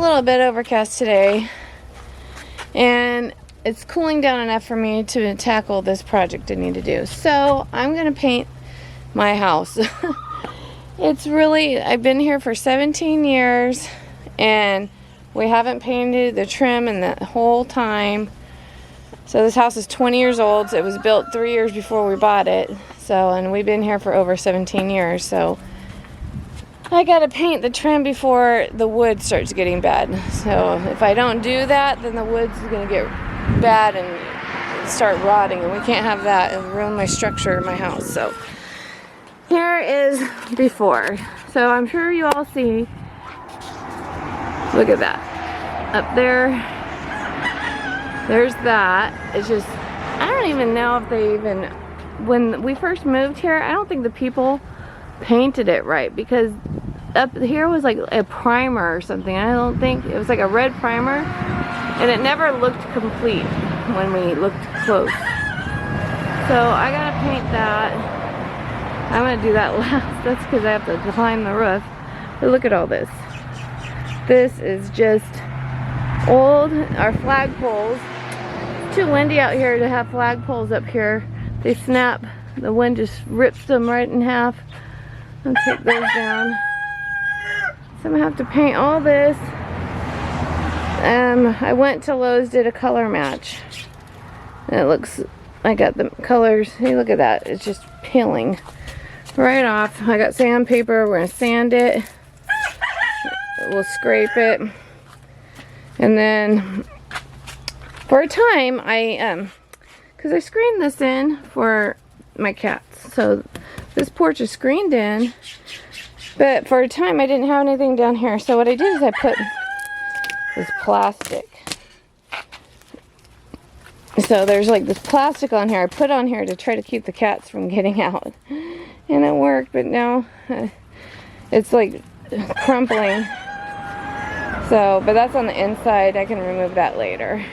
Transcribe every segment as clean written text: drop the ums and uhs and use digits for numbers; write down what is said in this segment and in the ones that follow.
little bit overcast today, and it's cooling down enough for me to tackle this project I need to do. So I'm gonna paint my house. It's really, I've been here for 17 years and we haven't painted the trim in the whole time. So this house is 20 years old. So it was built 3 years before we bought it. So, and we've been here for over 17 years. So I gotta paint the trim before the wood starts getting bad. So if I don't do that, then the wood's gonna get bad and start rotting, and we can't have that and ruin my structure in my house. So here is before. So I'm sure you all see, look at that. Up there, there's that. It's just, I don't even know if they even, when we first moved here, I don't think the people painted it right, because up here was like a primer or something. I don't think, it was like a red primer, and it never looked complete when we looked close. So I gotta paint that. I'm gonna do that last. That's because I have to climb the roof. But look at all this. This is just old, our flagpoles. It's too windy out here to have flagpoles up here. They snap. The wind just rips them right in half. I'll take those down. So I'm gonna have to paint all this. I went to Lowe's, did a color match. And it looks, I got the colors. Hey, look at that. It's just peeling right off. I got sandpaper. We're gonna sand it. We'll scrape it. And then for a time, because I screened this in for my cats. So this porch is screened in. But for a time, I didn't have anything down here. So what I did is I put this plastic. So there's like this plastic on here. I put on here to try to keep the cats from getting out. And it worked, but now it's like crumpling. So, but that's on the inside. I can remove that later.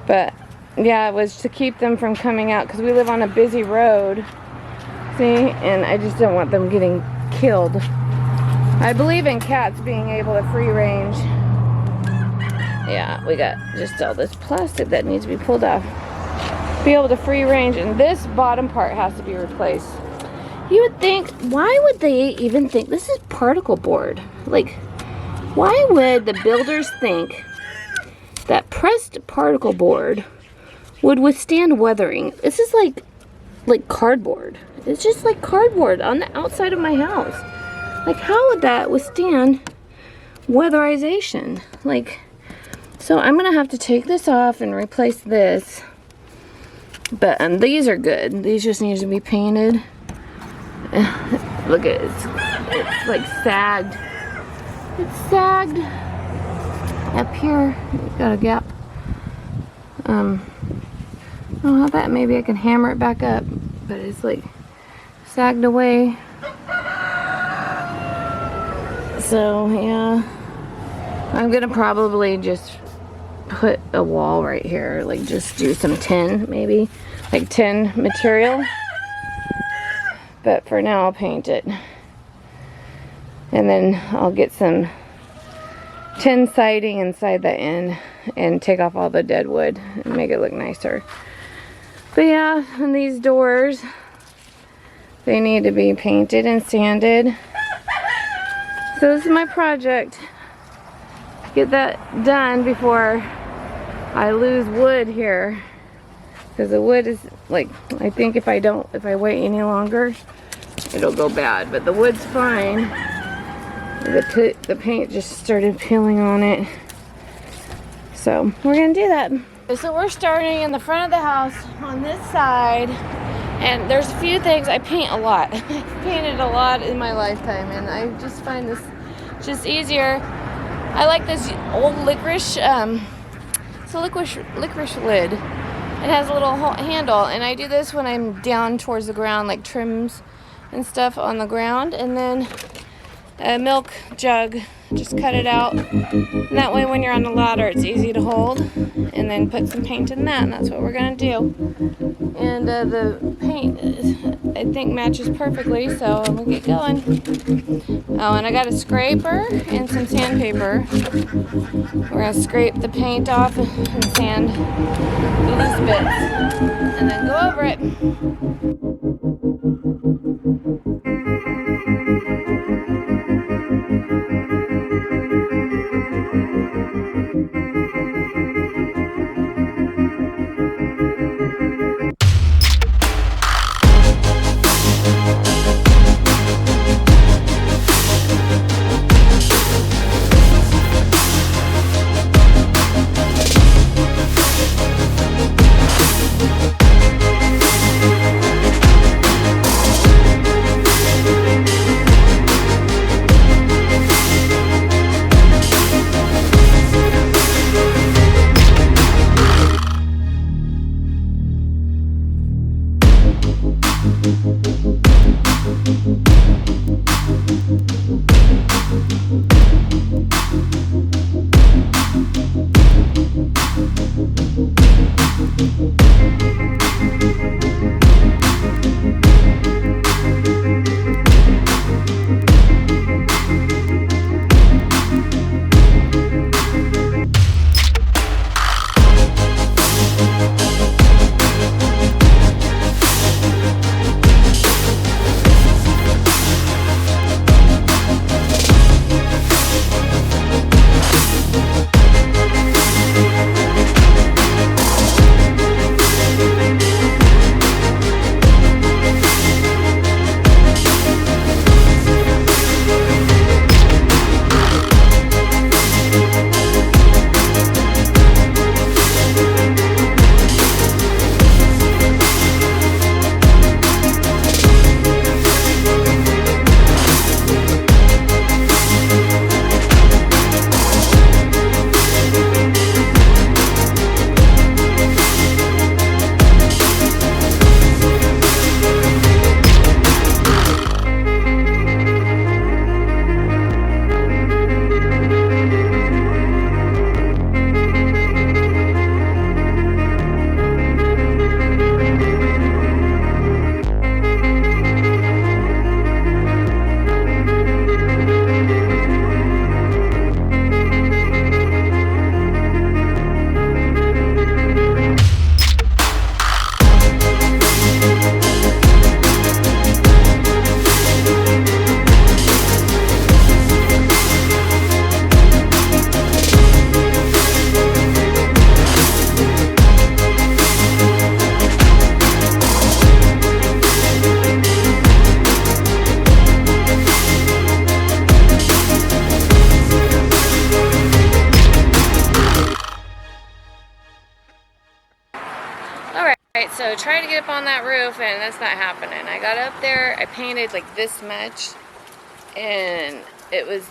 But yeah, it was to keep them from coming out, because we live on a busy road. See, and I just don't want them getting killed. I believe in cats being able to free range. Yeah, we got just all this plastic that needs to be pulled off. Be able to free range, and this bottom part has to be replaced. You would think, why would they even think, this is particle board. Like, why would the builders think that pressed particle board would withstand weathering? This is like cardboard. It's just like cardboard on the outside of my house. Like, how would that withstand weatherization? Like, so I'm gonna have to take this off and replace this. But these are good. These just need to be painted. Look at it. It's like sagged. It's sagged up here. Got a gap. Oh, how about maybe I can hammer it back up, but it's like sagged away. So yeah, I'm gonna probably just put a wall right here, like just do some tin, maybe like tin material. But for now, I'll paint it. And then I'll get some tin siding inside the end and take off all the dead wood and make it look nicer. But yeah, and these doors, they need to be painted and sanded. So this is my project. Get that done before I lose wood here. Because the wood is like, I think if I wait any longer, it'll go bad. But the wood's fine. The paint just started peeling on it. So we're gonna do that. So we're starting in the front of the house on this side. And there's a few things. I paint a lot. I've painted a lot in my lifetime, and I just find this just easier. I like this old licorice, it's a licorice lid. It has a little handle, and I do this when I'm down towards the ground, like trims and stuff on the ground. And then a milk jug, just cut it out. And that way when you're on the ladder, it's easy to hold. and then put some paint in that, and that's what we're gonna do. And the paint, I think, matches perfectly, so I'm gonna get going. Oh, and I got a scraper and some sandpaper. We're gonna scrape the paint off and sand these bits, and then go over it. So try to get up on that roof, and that's not happening. I got up there, I painted like this much, and it's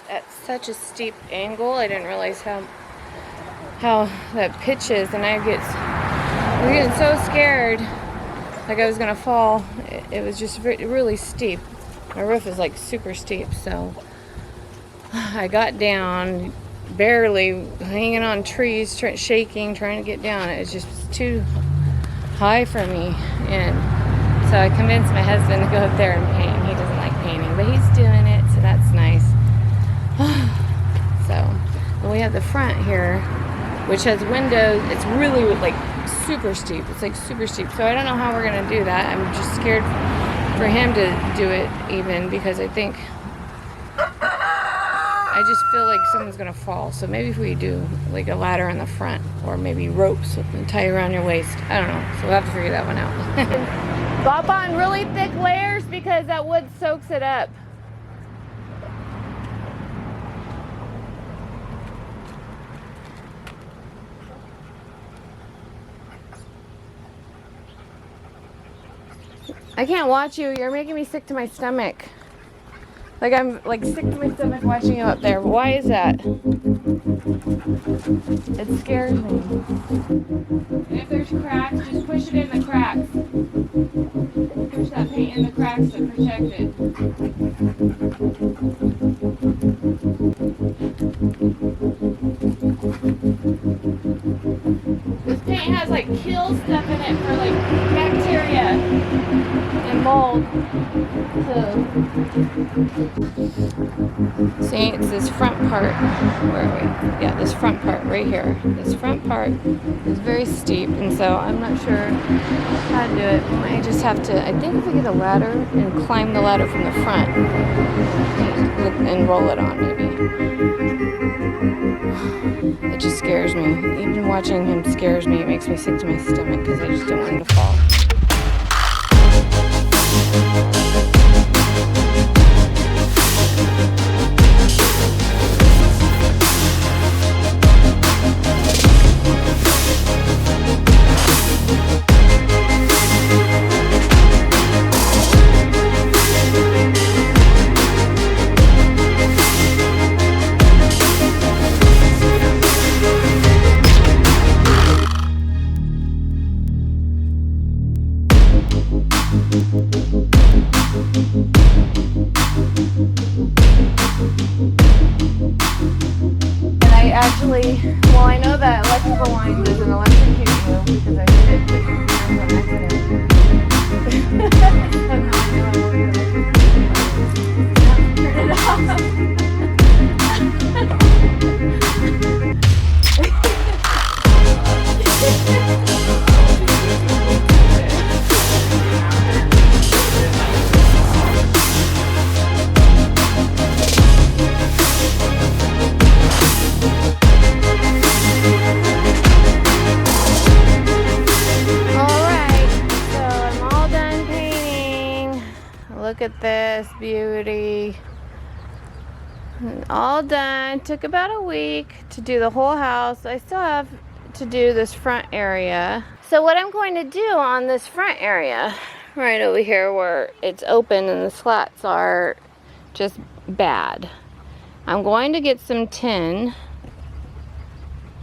at such a steep angle. I didn't realize how that pitches, and I'm getting so scared, like I was gonna fall. It was just really steep. My roof is like super steep, so I got down, barely hanging on trees, shaking, trying to get down. It was just too high for me, and so I convinced my husband to go up there and paint. He doesn't like painting, but he's doing it, so that's nice. So, and we have the front here, which has windows. It's really like super steep. It's like super steep. So I don't know how we're gonna do that. I'm just scared for him to do it, even because I think I just feel like someone's gonna fall. So maybe if we do like a ladder in the front, or maybe ropes and tie around your waist. I don't know. So we'll have to figure that one out. Bop on really thick layers because that wood soaks it up. I can't watch you. You're making me sick to my stomach. Like I'm like sick to my stomach watching you up there. Why is that? It scares me. And if there's cracks, just push it in the cracks. Push that paint in the cracks to protect it. like kill stuff in it for like bacteria and mold. So, see, it's this front part. Where are we? Yeah, this front part right here. This front part is very steep, and so I'm not sure how to do it. I might just have to, I think if we get a ladder and climb the ladder from the front and roll it on, maybe. It just scares me. Even watching him scares me. It makes me sick to my stomach because I just don't want him to fall. Well, I know that electrical line doesn't electrocute you because I did it on accident. Look at this beauty. All done. Took about a week to do the whole house. I still have to do this front area. So what I'm going to do on this front area, right over here where it's open and the slats are just bad, I'm going to get some tin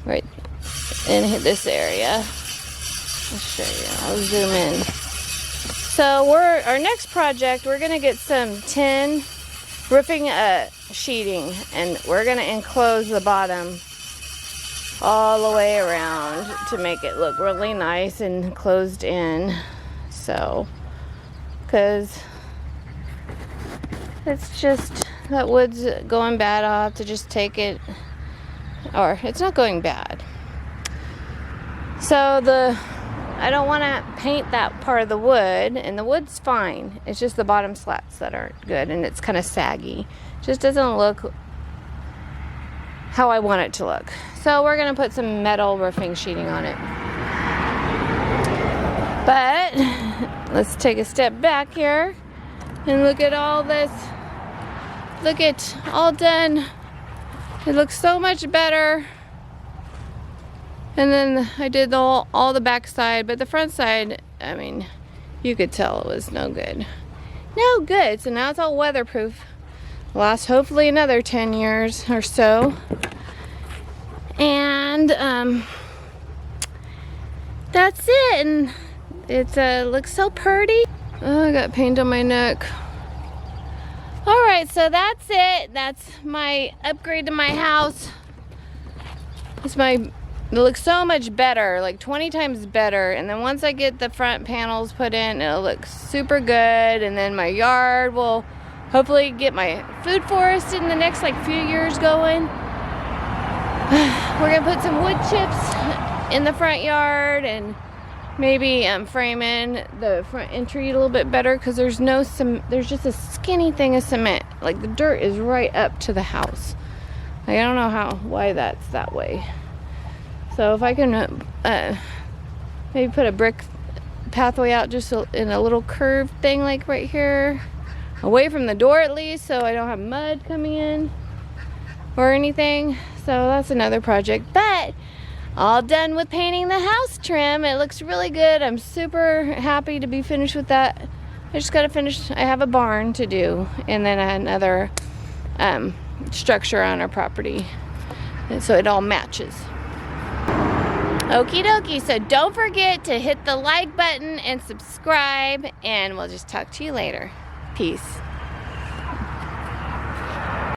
right in this area. I'll show you. I'll zoom in. So our next project, we're gonna get some tin roofing sheeting, and we're gonna enclose the bottom all the way around to make it look really nice and closed in. So, because it's just, that wood's going bad, I'll have to just take it, or it's not going bad. So I don't want to paint that part of the wood, and the wood's fine. It's just the bottom slats that aren't good, and it's kind of saggy. Just doesn't look how I want it to look. So we're going to put some metal roofing sheeting on it. But let's take a step back here and look at all this. Look at all done. It looks so much better. And then I did all the back side, but the front side, I mean, you could tell it was no good. No good. So now it's all weatherproof. Last hopefully another 10 years or so. And that's it. And it looks so pretty. Oh, I got paint on my neck. All right, so that's it. That's my upgrade to my house. It looks so much better, like 20 times better. And then once I get the front panels put in, it'll look super good. And then my yard will hopefully get my food forest in the next like few years going. We're gonna put some wood chips in the front yard, and maybe framing the front entry a little bit better, because there's just a skinny thing of cement. Like the dirt is right up to the house. Like, I don't know why that's that way. So if I can maybe put a brick pathway out just in a little curved thing like right here, away from the door at least, so I don't have mud coming in or anything. So that's another project. But all done with painting the house trim. It looks really good. I'm super happy to be finished with that. I just gotta finish. I have a barn to do, and then another structure on our property, and so it all matches. Okie dokie, so don't forget to hit the like button and subscribe, and we'll just talk to you later. Peace.